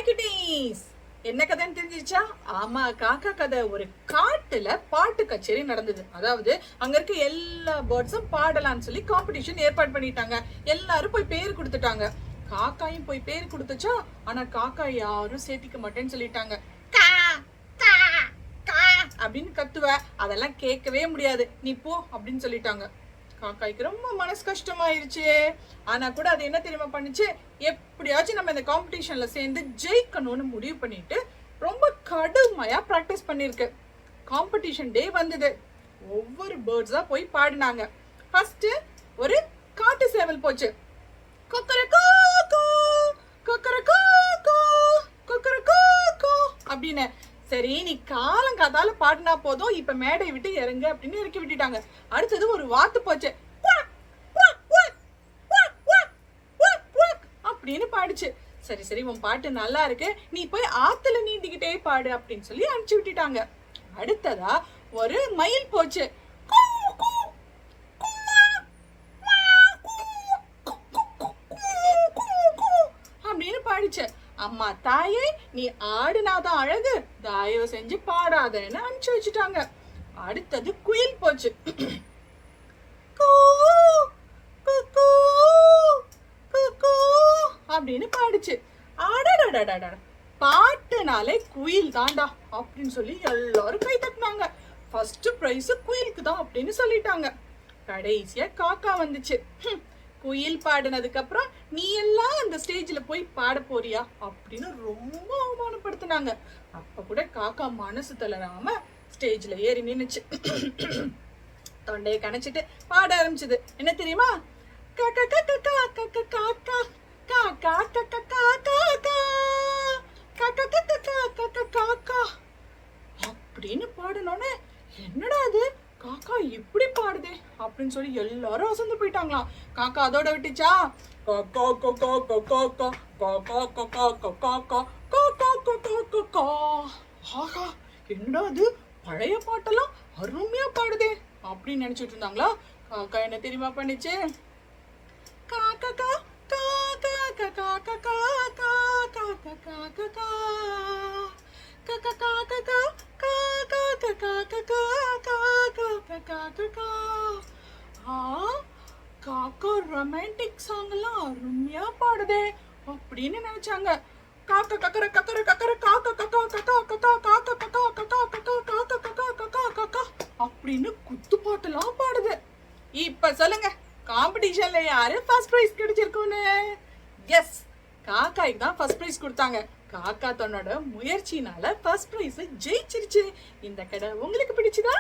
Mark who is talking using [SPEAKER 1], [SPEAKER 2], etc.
[SPEAKER 1] Hi kitties, என்ன கதைன்னு தெரிஞ்சிச்சா? ஆமா, காக்கா கதை. ஒரு காட்டுல பாட்டு கச்சேரி நடந்தது. அதாவது அங்க இருக்க எல்லா பேர்ட்ஸும் பாடலாம்னு சொல்லி காம்படிஷன் ஏற்பாடு பண்ணிட்டாங்க. எல்லாரும் போய் பேர் கொடுத்துட்டாங்க. காக்காயும் போய் பேர் கொடுத்துச்சா, ஆனா காக்கா யாரும் சேர்த்திக்க மாட்டேன்னு சொல்லிட்டாங்க. கா கா கா அப்படின்னு கத்துவ, அதெல்லாம் கேட்கவே முடியாது, நீ போ அப்படின்னு சொல்லிட்டாங்க. காக்காய்க்கு ரொம்ப மனசு கஷ்டமாயிருச்சு. ஆனா கூட அது என்ன தெரியுமா பண்ணுச்சு, எப்படியாச்சும் நம்ம இந்த காம்படிஷன்ல சேர்ந்து ஜெயிக்கணும்னு முடிவு பண்ணிட்டு ரொம்ப கடுமையா பிராக்டிஸ் பண்ணிருக்கு. காம்படிஷன் டே வந்தது. ஒவ்வொரு பேர்ட்ஸா போய் பாடினாங்க. ஃபர்ஸ்ட் ஒரு காட்டு சேவல் போச்சு. கொக்கரக்கோ கொக்கரக்கோ கொக்கரக்கோ அப்படின்னு. சரி, நீ காலங்காத்தால பாடினா போதும், இப்ப மேடை விட்டு இறங்க அப்படின்னு இறக்கி விட்டுட்டாங்க. அடுத்தது ஒரு வாத்து போச்சு. அப்படின்னு பாடுச்சு. சரி சரி, உன் பாட்டு நல்லா இருக்கு, நீ போய் ஆத்துல நீந்திக்கிட்டே பாடு அப்படின்னு சொல்லி அனுப்பிச்சு விட்டுட்டாங்க. அடுத்ததா ஒரு மயில் போச்சு. அப்படின்னு பாடிச்சு. அம்மா தாயே, நீ ஆடுனாதான் அழகு, தயவு செஞ்சு பாடாதன்னு அனுப்பிச்சு வச்சுட்டாங்க. அடுத்தது குயில் போச்சு. அப்படின்னு பாடுச்சு. ஆடடடடட, பாட்டுனாலே குயில் தாண்டா அப்படின்னு சொல்லி எல்லாரும் கை தட்டினாங்க. ஃபர்ஸ்ட் பிரைஸ் குயிலுக்கு தான் அப்படின்னு சொல்லிட்டாங்க. கடைசியா காக்கா வந்துச்சு. குயில் பாடினதுக்கு அப்புறம் நீ எல்லாம் அந்த ஸ்டேஜ்ல போய் பாட போறியா அப்படின்னு ரொம்ப அவமானப்படுத்தினாங்க. அப்ப கூட காக்கா மனசு தளராம ஸ்டேஜ்ல ஏறி நின்னுச்சு. தொண்டையை கணைச்சிட்டு பாட ஆரம்பிச்சது. என்ன தெரியுமா? காக்கா காக்கா காக்கா காக்கா காக்கா காக்கா காக்கா காக்கா காக்கா காக்கா காக்கா அப்படின்னு பாடனோன்னு, என்னடா அது காக்கா இப்படி பாடுதே அப்படின்னு சொல்லி எல்லாரும் அசந்து போயிட்டாங்களாம். காக்கா அதோட விட்டுச்சா? காக்கா காக்கா காக்கா காக்கா காக்கா காக்கா காக்கா காக்கா. ஆஹா, என்னடா அது பழைய பாட்டெல்லாம் அருமையா பாடுதே அப்படின்னு நினைச்சிட்டு இருந்தாங்களா? காக்கா என்ன தெரியுமா பண்ணிச்சு? காக்கா காக்கா காக்கா காக்கா காக்கா காக்கா காக்கா காக்கா ரொமான்டிக் சாங் எல்லாம் அருமையா பாடுதே அப்படின்னு நினைச்சாங்க. காக்கா கக்கர கக்கர கக்கர காக்கா கக்கா கக்கா கக்கா காக்கா கக்கா கக்கா கக்கா காக்கா கக்கா கக்கா கக்கா அப்படின்னு குத்து பாட்டெல்லாம் பாடுது. இப்ப சொல்லுங்க, காம்படிஷன்ல யாரு ஃபர்ஸ்ட் பிரைஸ் கிடைச்சிருக்கும்னு? எஸ், காக்காய்க்கு தான் ஃபர்ஸ்ட் பிரைஸ் கொடுத்தாங்க. காக்கா தன்னோட முயற்சினால ஃபர்ஸ்ட் பிரைஸ் ஜெயிச்சிருச்சு. இந்த கதை உங்களுக்கு பிடிச்சுதா?